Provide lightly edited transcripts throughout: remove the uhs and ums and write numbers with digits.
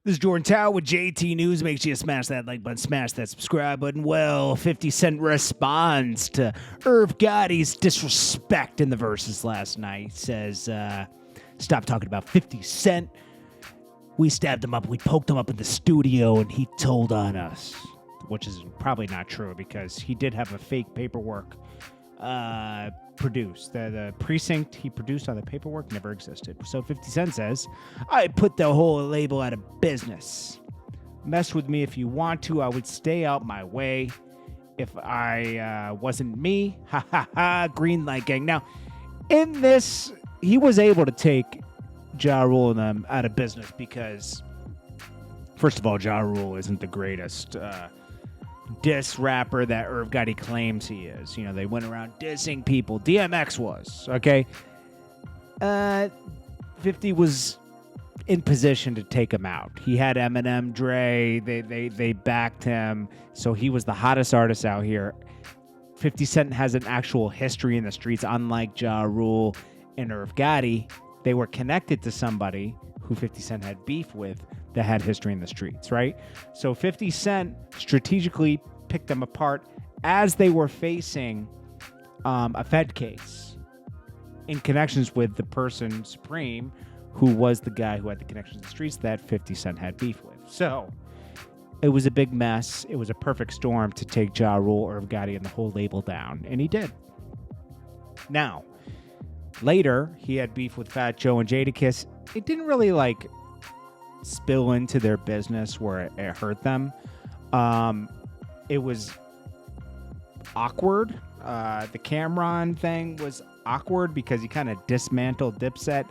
This is Jordan Tower with JT News. Make sure you smash that like button, smash that subscribe button. Well, 50 Cent responds to Irv Gotti's disrespect in the verses last night. He says, stop talking about 50 Cent. We stabbed him up. We poked him up in the studio, and he told on us, which is probably not true because he did have a fake paperwork produced. The precinct he produced on the paperwork never existed. So 50 Cent says, I put the whole label out of business. Mess with me if you want to. I would stay out my way. If I wasn't me, ha ha ha, green light gang. Now, in this, he was able to take Ja Rule and them out of business because, first of all, Ja Rule isn't the greatest diss rapper that Irv Gotti claims he is. You know, they went around dissing people. DMX was, okay? 50 was in position to take him out. He had Eminem, Dre, they backed him, so he was the hottest artist out here. 50 Cent has an actual history in the streets, unlike Ja Rule and Irv Gotti. They were connected to somebody who 50 Cent had beef with that had history in the streets, right? So 50 Cent strategically picked them apart as they were facing a Fed case in connections with the person Supreme, who was the guy who had the connections in the streets that 50 Cent had beef with. So it was a big mess. It was a perfect storm to take Ja Rule, Irv Gotti, and the whole label down, and he did. Now, later, he had beef with Fat Joe and Jadakiss. It didn't really, spill into their business where it hurt them. It was awkward. The Cameron thing was awkward because he kind of dismantled Dipset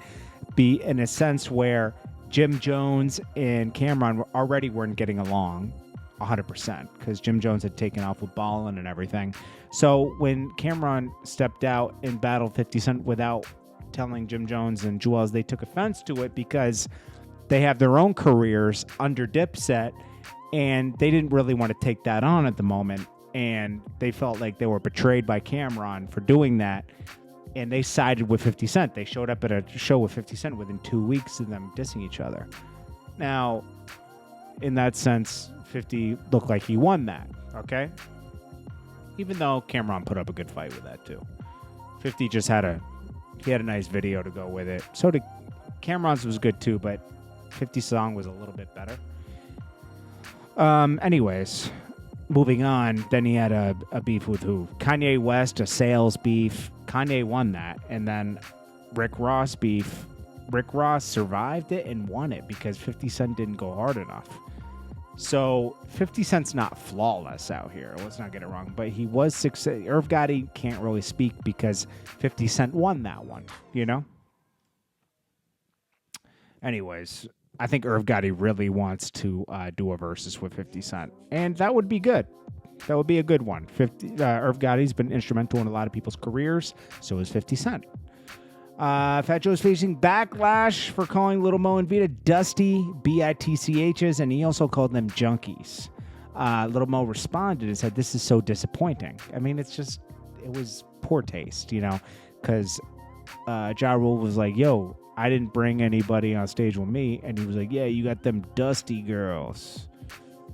in a sense where Jim Jones and Cameron already weren't getting along 100% because Jim Jones had taken off with Ballin and everything. So when Cameron stepped out and battled 50 Cent without telling Jim Jones and Juelz, they took offense to it because they have their own careers under Dipset, and they didn't really want to take that on at the moment, and they felt like they were betrayed by Cameron for doing that, and they sided with 50 Cent. They showed up at a show with 50 Cent within 2 weeks of them dissing each other. Now, in that sense, 50 looked like he won that, okay? Even though Cameron put up a good fight with that too. 50 just had a nice video to go with it. So did Cameron's was good too, but 50's song was a little bit better. Anyways, moving on. Then he had a beef with who? Kanye West, a sales beef. Kanye won that. And then Rick Ross beef. Rick Ross survived it and won it because 50 Cent didn't go hard enough. So 50 Cent's not flawless out here. Let's not get it wrong. But he was Irv Gotti can't really speak because 50 Cent won that one, you know? Anyways, I think Irv Gotti really wants to do a versus with 50 Cent. And that would be good. That would be a good one. Irv Gotti's been instrumental in a lot of people's careers. So is 50 Cent. Fat Joe's facing backlash for calling Lil Mo and Vita dusty bitchs, and he also called them junkies. Lil Mo responded and said, this is so disappointing. I mean, it was poor taste, you know, because Ja Rule was like, yo, I didn't bring anybody on stage with me, and he was like, yeah, you got them dusty girls.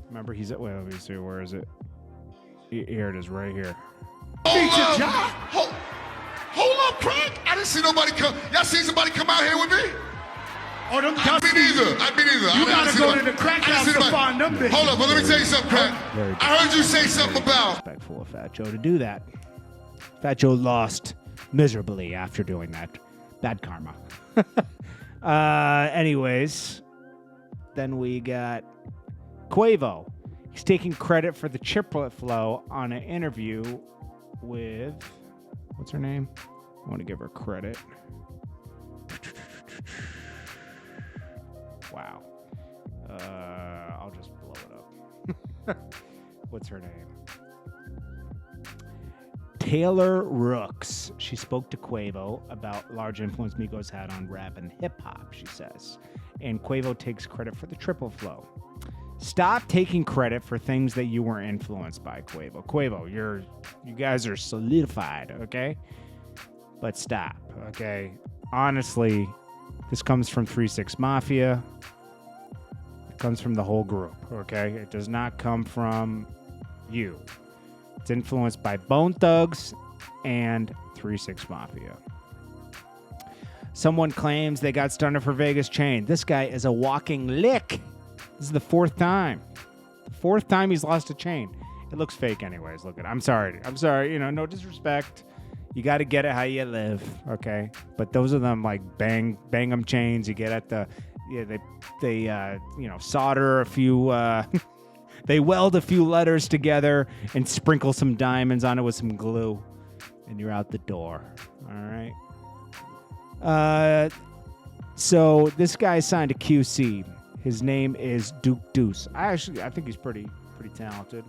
Remember, he's at, wait, let me see, where is it? Here it is, right here. Feature Ja. Hold up, Craig. I didn't see nobody come. Y'all seen somebody come out here with me? Oh, them I mean either. You gotta go to the crack house to find them bitches. Hold up, but let me tell you something, Craig. I heard you say something about. Respectful of Fat Joe to do that. Fat Joe lost miserably after doing that. Bad karma. Anyways, then we got Quavo. He's taking credit for the triplet flow on an interview with, what's her name? I want to give her credit. Wow. I'll just blow it up. What's her name? Taylor Rooks. She spoke to Quavo about large influence Migos had on rap and hip-hop, she says. And Quavo takes credit for the triple flow. Stop taking credit for things that you were influenced by, Quavo. Quavo, you guys are solidified, okay? But stop, okay? Honestly, this comes from 3 6 Mafia. comes from the whole group, okay? It does not come from you. It's influenced by Bone Thugs and 3-6 Mafia. Someone claims they got Stunna for Vegas chain. This guy is a walking lick. This is the fourth time. The fourth time he's lost a chain. It looks fake anyways. Look at it. I'm sorry. You know, no disrespect. You got to get it how you live, okay? But those are them like bang 'em chains. You get at the, they solder a few, they weld a few letters together and sprinkle some diamonds on it with some glue, and you're out the door. All right. So this guy signed a QC. His name is Duke Deuce. I think he's pretty talented.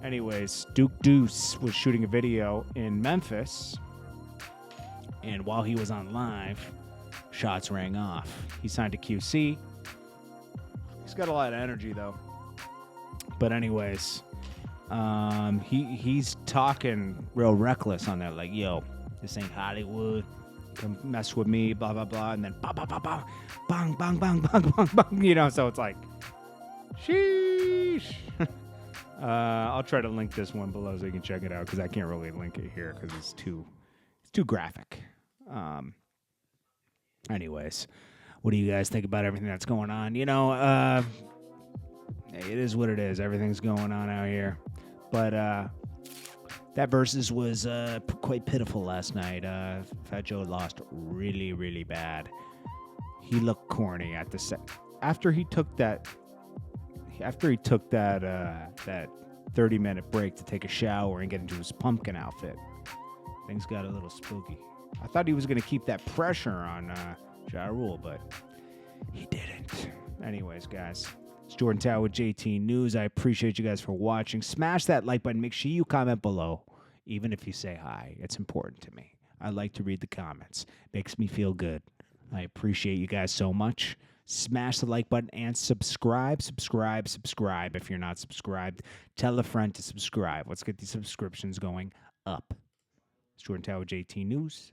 Anyways, Duke Deuce was shooting a video in Memphis, and while he was on live, shots rang off. He signed a QC. He's got a lot of energy, though. But anyways, he's talking real reckless on that, like, yo, this ain't Hollywood. Come mess with me, blah, blah, blah. And then bang, bang, bang, bang, bang, bang, bang, bang, bang. You know, so it's like, sheesh. I'll try to link this one below so you can check it out, because I can't really link it here because it's too graphic. Anyways, what do you guys think about everything that's going on? You know, hey, it is what it is. Everything's going on out here. But that versus was quite pitiful last night. Fat Joe lost really, really bad. He looked corny at the set. After he took that 30-minute break to take a shower and get into his pumpkin outfit, things got a little spooky. I thought he was going to keep that pressure on Ja Rule, but he didn't. Anyways, guys, it's Jordan Tower with JT News. I appreciate you guys for watching. Smash that like button. Make sure you comment below, even if you say hi. It's important to me. I like to read the comments. Makes me feel good. I appreciate you guys so much. Smash the like button and subscribe. If you're not subscribed, tell a friend to subscribe. Let's get these subscriptions going up. It's Jordan Tower, JT News.